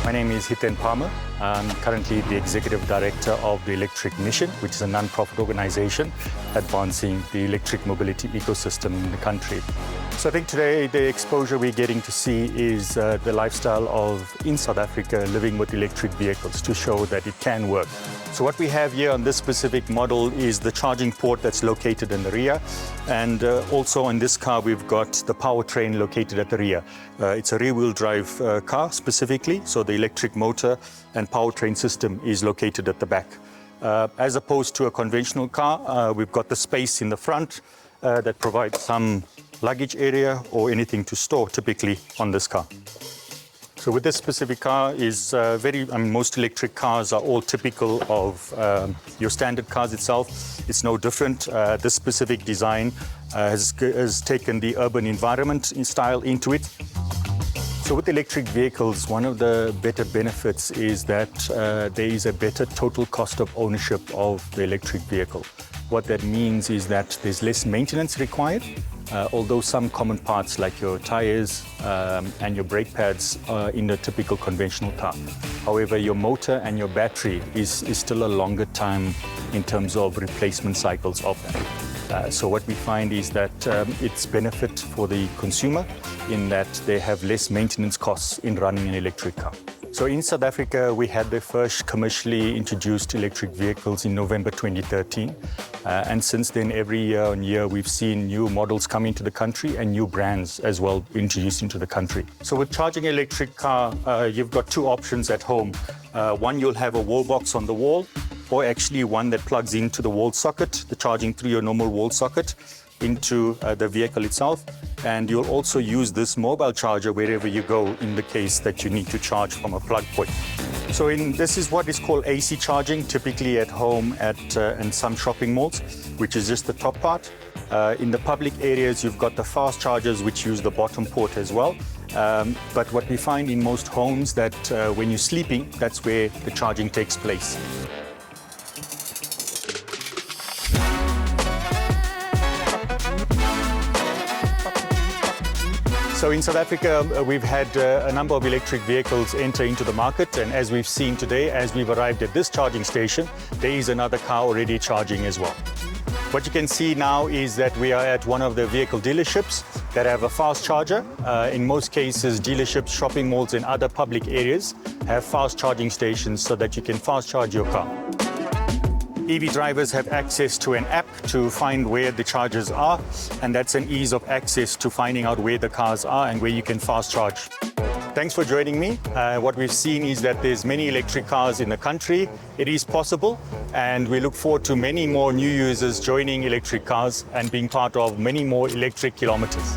My name is Hiten. I'm currently the Executive Director of the Electric Mission, which is a non-profit organization advancing the electric mobility ecosystem in the country. So I think today the exposure we're getting to see is the lifestyle of, in South Africa, living with electric vehicles to show that it can work. So what we have here on this specific model is the charging port that's located in the rear. And also in this car, we've got the powertrain located at the rear. It's a rear-wheel drive car specifically, so the electric motor and powertrain system is located at the back. As opposed to a conventional car, we've got the space in the front that provides some luggage area or anything to store typically on this car. So with this specific car is most electric cars are all typical of your standard cars itself. It's no different. This specific design has taken the urban environment in style into it. So with electric vehicles, one of the better benefits is that there is a better total cost of ownership of the electric vehicle. What that means is that there's less maintenance required, although some common parts like your tires and your brake pads are in a typical conventional car. However, your motor and your battery is still a longer time in terms of replacement cycles of that. So what we find is that it's benefit for the consumer in that they have less maintenance costs in running an electric car. So in South Africa, we had the first commercially introduced electric vehicles in November 2013. And since then, every year on year, we've seen new models come into the country and new brands as well introduced into the country. So with charging an electric car, you've got two options at home. One, you'll have a wall box on the wall, or actually one that plugs into the wall socket, the charging through your normal wall socket into the vehicle itself. And you'll also use this mobile charger wherever you go in the case that you need to charge from a plug point. So this is what is called AC charging, typically at home in some shopping malls, which is just the top part. In the public areas, you've got the fast chargers, which use the bottom port as well. But what we find in most homes that when you're sleeping, that's where the charging takes place. So in South Africa, we've had a number of electric vehicles enter into the market. And as we've seen today, as we've arrived at this charging station, there is another car already charging as well. What you can see now is that we are at one of the vehicle dealerships that have a fast charger. In most cases, dealerships, shopping malls, and other public areas have fast charging stations so that you can fast charge your car. EV drivers have access to an app to find where the chargers are, and that's an ease of access to finding out where the cars are and where you can fast charge. Thanks for joining me. What we've seen is that there's many electric cars in the country. It is possible, and we look forward to many more new users joining electric cars and being part of many more electric kilometers.